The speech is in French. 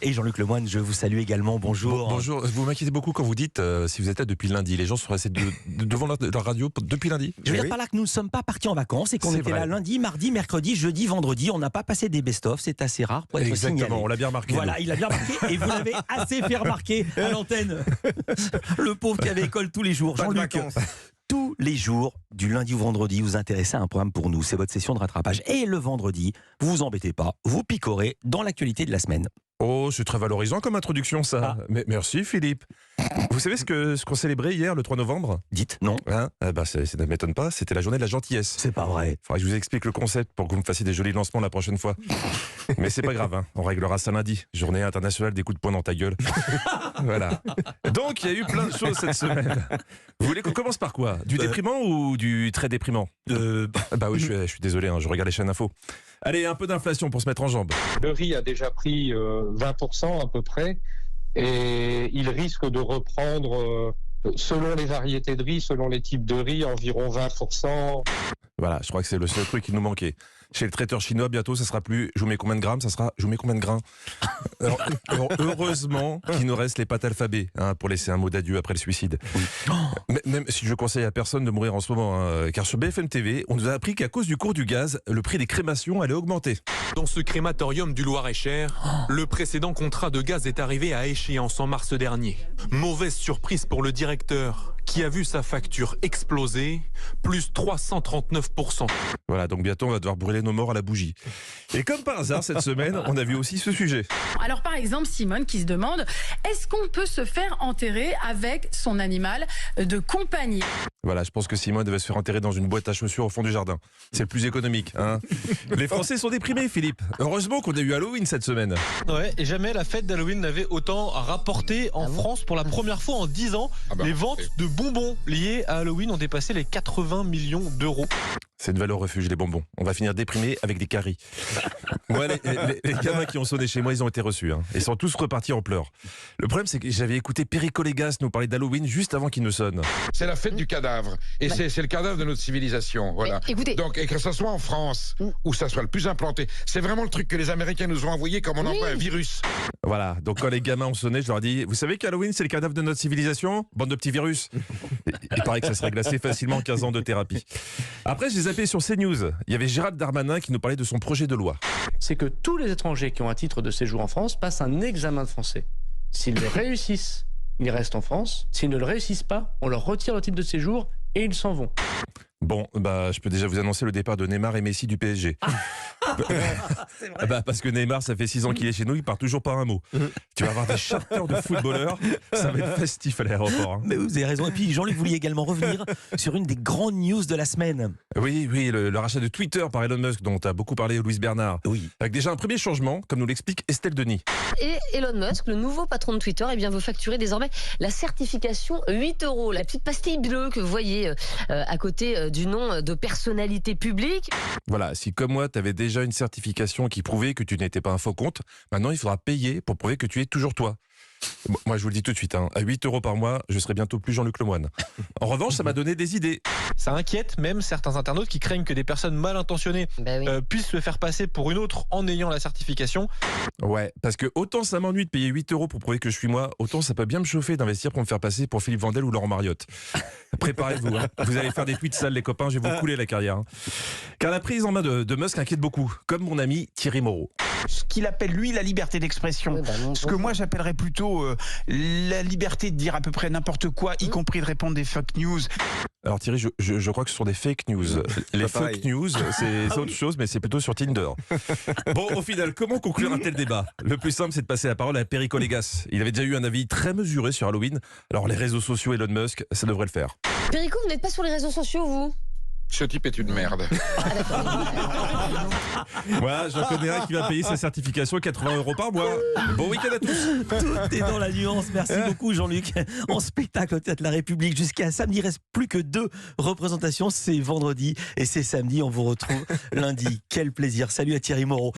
Et Jean-Luc Lemoyne, je vous salue également. Bonjour. Bonjour. Vous m'inquiétez beaucoup quand vous dites si vous êtes là depuis lundi. Les gens sont restés devant leur radio depuis lundi. Je veux dire par là que nous ne sommes pas partis en vacances et qu'on était là lundi, mardi, mercredi, jeudi, vendredi. On n'a pas passé des best-of. C'est assez rare pour être signalé. Exactement, on l'a bien remarqué. Voilà, il a bien remarqué et vous l'avez assez fait remarquer à l'antenne. Le pauvre qui avait école tous les jours. Jean-Luc, tous les jours, du lundi au vendredi, vous intéressez à un programme pour nous. C'est votre session de rattrapage. Et le vendredi, vous vous embêtez pas, vous picorez dans l'actualité de la semaine. Oh, c'est très valorisant comme introduction, ça. Mais merci, Philippe. Vous savez ce qu'on célébrait hier, le 3 novembre ? Dites, non. Ça ne m'étonne pas, c'était la journée de la gentillesse. C'est pas vrai. Faudrait que je vous explique le concept pour que vous me fassiez des jolis lancements la prochaine fois. Mais c'est pas grave, on réglera ça lundi. Journée internationale des coups de poing dans ta gueule. Voilà. Donc, il y a eu plein de choses cette semaine. Vous voulez qu'on commence par quoi ? Du déprimant ou du très déprimant ? Bah oui, je suis désolé, je regarde les chaînes info. Allez, un peu d'inflation pour se mettre en jambe. Le riz a déjà pris 20% à peu près et il risque de reprendre, selon les variétés de riz, selon les types de riz, environ 20%. Voilà, je crois que c'est le seul truc qui nous manquait. Chez le traiteur chinois, bientôt, ça sera plus je vous mets combien de grammes, ça sera je vous mets combien de grains. Alors, heureusement qu'il nous reste les pâtes alphabet pour laisser un mot d'adieu après le suicide. Même si je conseille à personne de mourir en ce moment, car sur BFM TV, on nous a appris qu'à cause du cours du gaz, le prix des crémations allait augmenter. Dans ce crématorium du Loir-et-Cher, le précédent contrat de gaz est arrivé à échéance en mars dernier. Mauvaise surprise pour le directeur, qui a vu sa facture exploser, plus 339%. Voilà, donc bientôt on va devoir brûler nos morts à la bougie. Et comme par hasard, cette semaine, on a vu aussi ce sujet. Alors par exemple, Simone qui se demande, est-ce qu'on peut se faire enterrer avec son animal de compagnie ? Voilà, je pense que Simone devait se faire enterrer dans une boîte à chaussures au fond du jardin. C'est le plus économique. Les Français sont déprimés, Philippe. Heureusement qu'on a eu Halloween cette semaine. Ouais, et jamais la fête d'Halloween n'avait autant rapporté en France pour la première fois en 10 ans. Les ventes de bonbons liés à Halloween ont dépassé les 80 millions d'euros. C'est une valeur refuge, les bonbons. On va finir déprimés avec des caries. Moi, les gamins qui ont sonné chez moi, ils ont été reçus. Ils sont tous repartis en pleurs. Le problème, c'est que j'avais écouté Perico Légas nous parler d'Halloween juste avant qu'il ne sonne. C'est la fête du cadavre. Et c'est le cadavre de notre civilisation. Voilà. Écoutez. Donc, et que ça soit en France, ou ça soit le plus implanté, c'est vraiment le truc que les Américains nous ont envoyé comme on envoie un virus. Voilà. Donc, quand les gamins ont sonné, je leur ai dit, vous savez qu'Halloween, c'est le cadavre de notre civilisation ? Bande de petits virus. Il paraît que ça se règle assez facilement 15 ans de thérapie. Après, j'ai zappé sur CNews. Il y avait Gérald Darmanin qui nous parlait de son projet de loi. C'est que tous les étrangers qui ont un titre de séjour en France passent un examen de français. S'ils le réussissent, ils restent en France. S'ils ne le réussissent pas, on leur retire le titre de séjour et ils s'en vont. Bon, je peux déjà vous annoncer le départ de Neymar et Messi du PSG. Parce que Neymar, ça fait 6 ans qu'il est chez nous, il part toujours par un mot. Tu vas avoir des charters de footballeurs, ça va être festif à l'aéroport. Mais vous avez raison. Et puis Jean-Luc, vous vouliez également revenir sur une des grandes news de la semaine. Oui, le rachat de Twitter par Elon Musk, dont a beaucoup parlé Louise Bernard. Oui. Avec déjà un premier changement, comme nous l'explique Estelle Denis. Et Elon Musk, le nouveau patron de Twitter, veut facturer désormais la certification 8 €. La petite pastille bleue que vous voyez à côté du nom de personnalité publique. Voilà, si comme moi, tu avais déjà une certification qui prouvait que tu n'étais pas un faux compte, maintenant il faudra payer pour prouver que tu es toujours toi. Moi, je vous le dis tout de suite, à 8 € par mois, je serai bientôt plus Jean-Luc Lemoyne. En revanche, ça m'a donné des idées. Ça inquiète même certains internautes qui craignent que des personnes mal intentionnées puissent se faire passer pour une autre en ayant la certification. Ouais, parce que autant ça m'ennuie de payer 8 € pour prouver que je suis moi, autant ça peut bien me chauffer d'investir pour me faire passer pour Philippe Vandel ou Laurent Mariotte. Préparez-vous, vous allez faire des tweets sales les copains, je vais vous couler la carrière. Car la prise en main de Musk inquiète beaucoup, comme mon ami Thierry Moreau. Ce qu'il appelle lui la liberté d'expression, ce que moi j'appellerais plutôt la liberté de dire à peu près n'importe quoi, y compris de répondre des fake news. Alors Thierry, je crois que ce sont des fake news. Les fake news, c'est autre chose, mais c'est plutôt sur Tinder. Bon, au final, comment conclure un tel débat ? Le plus simple, c'est de passer la parole à Perico Légas. Il avait déjà eu un avis très mesuré sur Halloween. Alors les réseaux sociaux Elon Musk, ça devrait le faire. Perico, vous n'êtes pas sur les réseaux sociaux, vous ? Ce type est une merde. Voilà, j'en connais un qui va payer sa certification 80 € par mois. Bon week-end à tous. Tout est dans la nuance. Merci beaucoup Jean-Luc. En spectacle au Théâtre de la République jusqu'à samedi, il reste plus que 2 représentations. C'est vendredi et c'est samedi. On vous retrouve lundi. Quel plaisir. Salut à Thierry Moreau.